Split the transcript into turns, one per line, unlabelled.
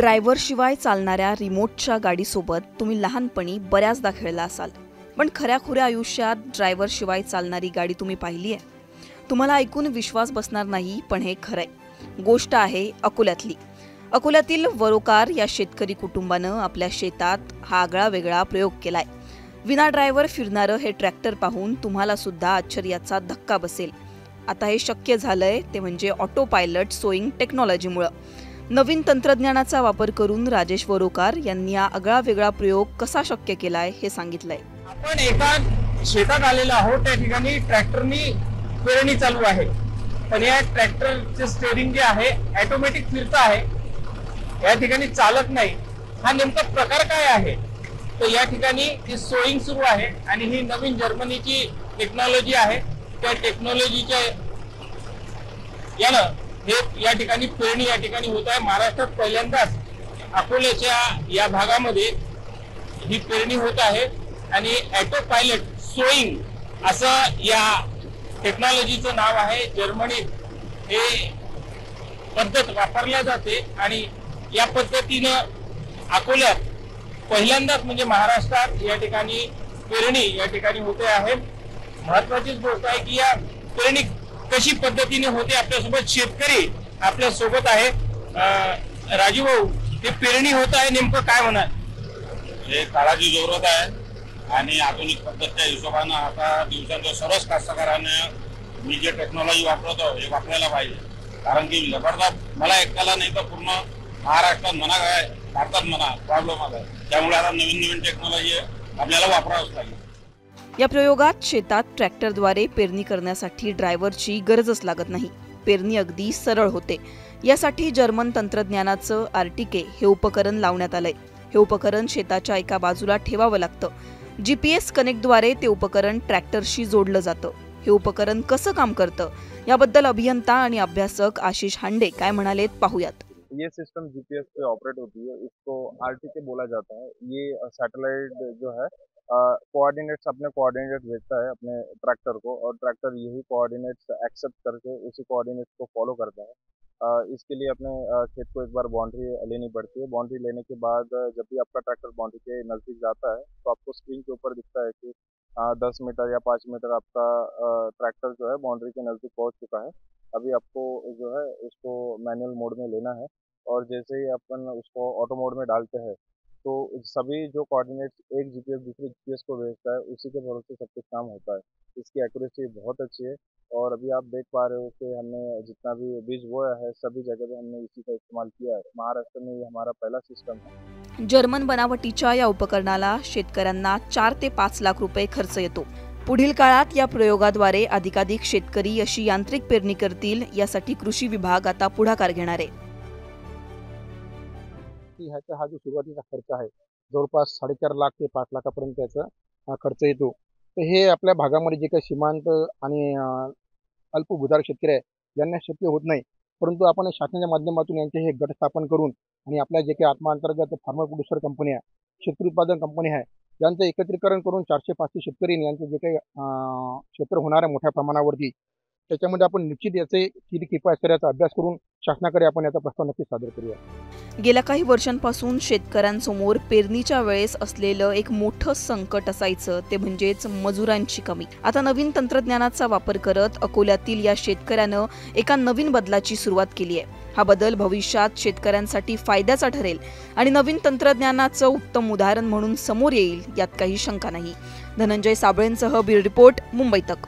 ड्रायव्हरशिवाय चालणाऱ्या रिमोटच्या गाडीसोबत तुम्ही लहानपणी बऱ्याचदा खेळला असाल, पण खऱ्या आयुष्यात ड्रायव्हरशिवाय चालणारी गाडी तुम्ही पाहिली आहे? तुम्हाला ऐकून विश्वास बसणार नाही, पण हे खरंय. गोष्ट आहे अकोल्यातली. अकोल्यातील वरोकार या शेतकरी कुटुंबानं आपल्या शेतात हा आगळा-वेगळा प्रयोग केलाय. विना ड्रायव्हर फिरणारं हे ट्रॅक्टर पाहून तुम्हाला सुद्धा आश्चर्याचा धक्का बसेल. आता हे शक्य झालंय ते म्हणजे ऑटो पायलट सोईंग टेक्नॉलॉजीमुळे. नवीन तंत्रज्ञानाचा वापर करून राजेश वरोकार यांनी हा आगळा-वेगळा प्रयोग कसा शक्य केलाय हे सांगितलंय.
आपण एका शेतात आलेलो आहोत. त्या ठिकाणी ट्रॅक्टरनी पेरणी चालू आहे, पण या ट्रॅक्टरचे स्टीअरिंग जे आहे ऑटोमॅटिक फिरत आहे, या ठिकाणी चालत नाही. हा नेमका प्रकार काय आहे? तर या ठिकाणी ही सोईंग सुरू आहे आणि ही नवीन जर्मनीची टेक्नॉलॉजी आहे. त्या टेक्नॉलॉजीच्या यानं हे या ठिकाणी पेरणी या ठिकाणी होत आहे. महाराष्ट्रात पहिल्यांदाच अकोल्याच्या या भागामध्ये ही पेरणी होत आहे आणि ऑटो पायलट सोईंग असं या टेक्नॉलॉजीचं नाव आहे. जर्मनीत हे पद्धत वापरल्या जाते आणि या पद्धतीनं अकोल्यात पहिल्यांदाच म्हणजे महाराष्ट्रात या ठिकाणी पेरणी या ठिकाणी होते आहे. महत्वाचीच गोष्ट आहे की या पेरणी कशी पद्धतीने होते. आपल्यासोबत शेतकरी आपल्या सोबत आहे. राजू भाऊ, हे पेरणी होत आहे, नेमकं काय म्हणाल?
हे काळाची जरूरत आहे आणि आधुनिक पद्धतीच्या हिशोबानं आता दिवसांच्या सर्वच कास्तकारांना मी जे टेक्नॉलॉजी वापरतो हे वापरायला पाहिजे. कारण की जबरदस्त मला एकट्याला नाही तर पूर्ण महाराष्ट्रात म्हणा काय भारतात म्हणा प्रॉब्लेम आहे. त्यामुळे आता नवीन टेक्नॉलॉजी आपल्याला वापरावंच लागेल.
या प्रयोगात शेतात ट्रॅक्टरद्वारे पेरणी करण्यासाठी ड्रायव्हरची गरजच लागत नाही. पेरणी अगदी सरळ होते. यासाठी जर्मन तंत्रज्ञानाचं आर्टिके हे उपकरण लावण्यात आलंय. हे उपकरण शेताच्या एका बाजूला ठेवावं लागतं. GPS कनेक्टद्वारे ते उपकरण ट्रॅक्टरशी जोडलं जातं. हे उपकरण कसं काम करतं याबद्दल अभियंता आणि अभ्यासक आशिष हांडे काय म्हणालेत पाहूयात.
ये सिस्टम GPS पे ऑपरेट होती है, इसको RTK बोला जाता है. ये सैटेलाइट जो है कोऑर्डिनेट्स अपने कोऑर्डिनेट भेजता है अपने ट्रैक्टर को, और ट्रैक्टर यही कोऑर्डिनेट्स एक्सेप्ट करके उसी कोऑर्डिनेट्स को फॉलो करता है. इसके लिए अपने खेत को एक बार बाउंड्री लेनी पड़ती है. बाउंड्री लेने के बाद जब भी आपका ट्रैक्टर बाउंड्री के नज़दीक जाता है तो आपको स्क्रीन के ऊपर दिखता है कि 10 मीटर या 5 मीटर आपका ट्रैक्टर जो है बाउंड्री के नज़दीक पहुंच चुका है. अभी आपको जो है उसको मैनुअल मोड में लेना है, और जैसे ही अपन उसको ऑटो मोड में डालते हैं तो सभी जो कोऑर्डिनेट्स एक GPS दूसरे GPS को भेजता है, उसी के भरोसे सब कुछ काम होता है. इसकी एक्यूरेसी बहुत अच्छी है, और अभी आप देख पा रहे हो कि हमने जितना भी बीज बोया है सभी जगह पे हमने इसी का इस्तेमाल किया है. महाराष्ट्र में ये हमारा पहला सिस्टम है.
जर्मन बनावटीच्या या उपकरणाला शेतकऱ्यांना 4 ते 5 लाख रुपये खर्च येतो. पुढील काळात या प्रयोगाद्वारे अधिकाधिक शेतकरी अशी यांत्रिक पेरणी करतील, यासाठी कृषी विभाग आता पुढाकार घेणार आहे.
ह्याचा हा जो सुरुवातीचा खर्च आहे जवळपास 4.5 लाख ते 5 लाखापर्यंत याचा खर्च येतो. तर हे आपल्या भागामध्ये जे काही सीमांत आणि अल्पभूधारक शेतकरी आहे यांना शक्य होत नाही, परंतु आपण शासनाच्या माध्यमातून यांचे हे गट स्थापन करून आणि आपल्या जे काही आत्माअंतर्गत फार्मर प्रोड्युसर कंपनी आहे, शेतकरी उत्पादन कंपनी आहे, यांचं एकत्रीकरण करून 400-500 शेतकरी यांचं जे काही क्षेत्र होणार आहे मोठ्या प्रमाणावरती, त्याच्यामध्ये आपण निश्चित याचे किती किफायत करायचा अभ्यास करून शासनाकडे आपण याचा प्रस्ताव नक्कीच सादर करूया.
गेल्या काही वर्षांपासून शेतकऱ्यांसमोर पेरणीच्या वेळेस असलेलं एक मोठं संकट असायचं ते म्हणजेच मजुरांची कमी. आता नवीन तंत्रज्ञानाचा वापर करत अकोल्यातील या शेतकऱ्यानं एका नवीन बदलाची सुरुवात केली आहे. हा बदल भविष्यात शेतकऱ्यांसाठी फायद्याचा ठरेल आणि नवीन तंत्रज्ञानाचं उत्तम उदाहरण म्हणून समोर येईल, यात काही शंका नाही. धनंजय साबळेंसह ब्युरो रिपोर्ट, मुंबई तक.